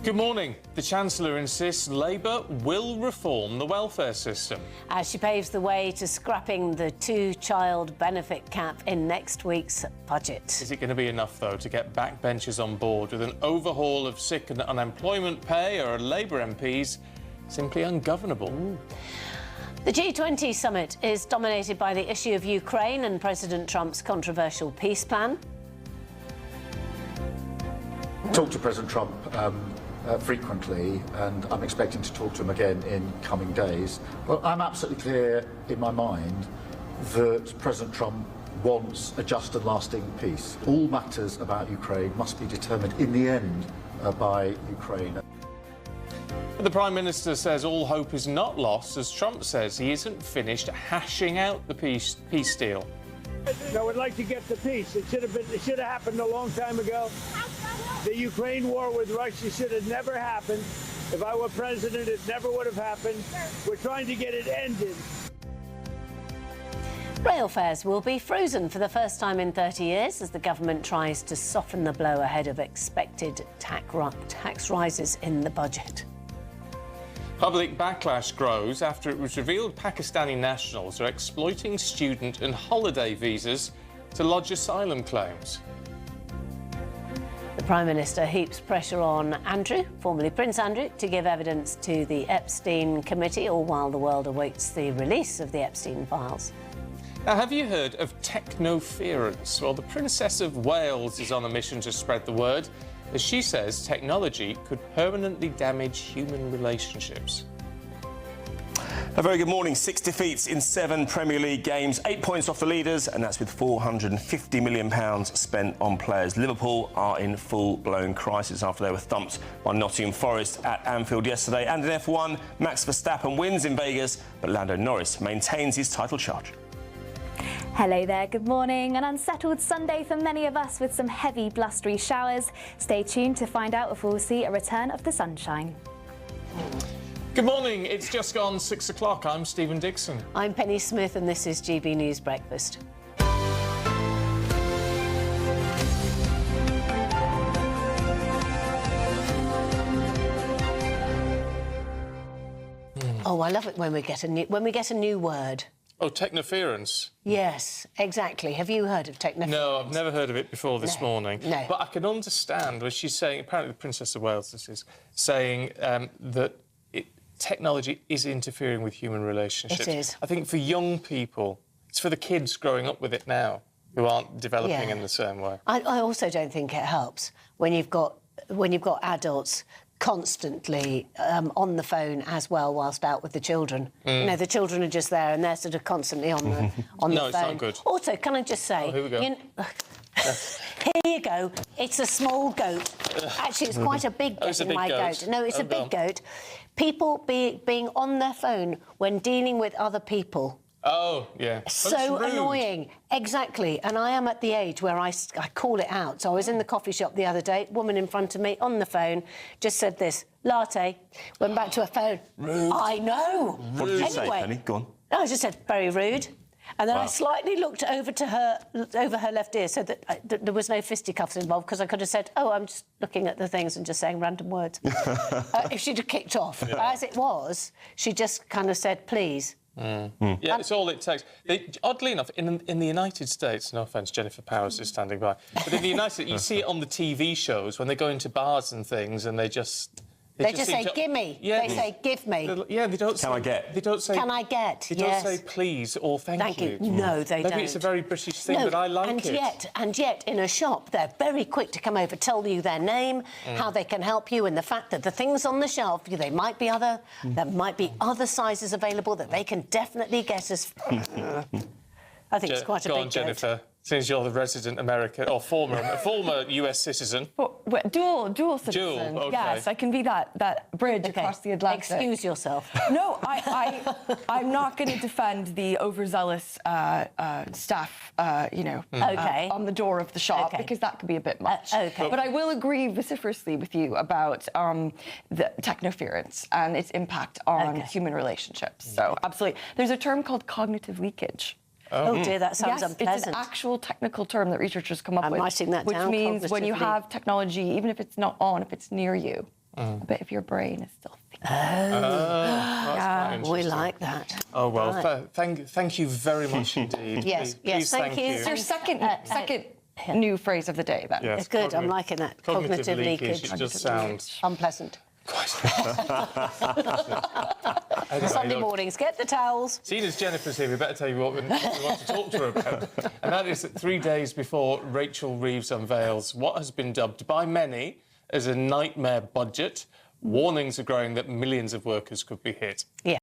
Good morning. The Chancellor insists Labour will reform the welfare system. As she paves the way to scrapping the two-child benefit cap in next week's budget. Is it going to be enough, though, to get backbenchers on board with an overhaul of sick and unemployment pay, or are Labour MPs simply ungovernable? The G20 summit is dominated by the issue of Ukraine and President Trump's controversial peace plan. Talk to President Trump frequently, and I'm expecting to talk to him again in coming days. Well, I'm absolutely clear in my mind that President Trump wants a just and lasting peace. All matters about Ukraine must be determined in the end by Ukraine. The Prime Minister says all hope is not lost, as Trump says he isn't finished hashing out the peace deal. I would like to get the peace. It should have happened a long time ago. The Ukraine war with Russia should have never happened. If I were president, it never would have happened. We're trying to get it ended. Rail fares will be frozen for the first time in 30 years as the government tries to soften the blow ahead of expected tax rises in the budget. Public backlash grows after it was revealed Pakistani nationals are exploiting student and holiday visas to lodge asylum claims. The Prime Minister heaps pressure on Andrew, formerly Prince Andrew, to give evidence to the Epstein Committee, all while the world awaits the release of the Epstein files. Now, have you heard of technoference? Well, the Princess of Wales is on a mission to spread the word, as she says technology could permanently damage human relationships. A very good morning. 6 defeats in 7 Premier League games, 8 points off the leaders, and that's with £450 million spent on players. Liverpool are in full-blown crisis after they were thumped by Nottingham Forest at Anfield yesterday. And in F1, Max Verstappen wins in Vegas, but Lando Norris maintains his title charge. Hello there, good morning. An unsettled Sunday for many of us with some heavy blustery showers. Stay tuned to find out if we'll see a return of the sunshine. Good morning, it's just gone 6 o'clock. I'm Stephen Dixon. I'm Penny Smith and this is GB News Breakfast. Oh, I love it when we get a new word. Oh, technoference? Yes, exactly. Have you heard of technoference? No, I've never heard of it before this morning. No. But I can understand when she's saying, apparently the Princess of Wales, this is, saying that technology is interfering with human relationships. It is. I think for young people, it's for the kids growing up with it now who aren't developing in the same way. I also don't think it helps when you've got adults constantly on the phone as well whilst out with the children. You know, the children are just there and they're sort of constantly on the phone. No, it's not good. Also, can I just say... Oh, here we go. Here you go. It's a small goat. Actually, it's quite a big it's a big my goat. No, it's a big goat. People being on their phone when dealing with other people. Oh, yeah. So annoying. Exactly. And I am at the age where I call it out. So I was in the coffee shop the other day, woman in front of me on the phone just said this, latte, went back to her phone. Rude. I know. What did you say, Penny? Go on. I just said, very rude. And then I slightly looked over her left ear so that there was no fisticuffs involved, because I could have said, oh, I'm just looking at the things and just saying random words. If she'd have kicked off. Yeah. As it was, she just kind of said, please. Yeah, it's all it takes. Oddly enough, in the United States, no offence, Jennifer Powers is standing by, but in the United States, you see it on the TV shows when they go into bars and things and they just say, gimme. Yeah. They say, give me. Yeah, they don't say... Can I get? They don't say... Can I get? They don't say please or thank you. No, they don't. Maybe it's a very British thing, but I like it. And yet, in a shop, they're very quick to come over, tell you their name, how they can help you, and the fact that the things on the shelf, there might be other sizes available that they can definitely get us. I think it's quite a big Go on, Jennifer. Since you're the resident American or former US citizen. Dual citizen. Okay. Yes, I can be that bridge across the Atlantic. Excuse yourself. No, I'm not going to defend the overzealous staff, on the door of the shop, because that could be a bit much. But I will agree vociferously with you about the technoference and its impact on human relationships. So, absolutely. There's a term called cognitive leakage. Oh dear, that sounds unpleasant. It's an actual technical term that researchers come up with. I'm writing that down. Which means when you have technology, even if it's not on, if it's near you, a bit of your brain is still thinking. We like that. Oh, well, Right. thank you very much indeed. Yes, Please, thank you. It's your second new phrase of the day, then. Yes, It's good. I'm liking that. Cognitive leakage. It just sounds unpleasant. Anyway, Sunday look, mornings, get the towels. seeing as Jennifer's here, we better tell you what we want to talk to her about. And that is that 3 days before Rachel Reeves unveils what has been dubbed by many as a nightmare budget, warnings are growing that millions of workers could be hit. Yeah.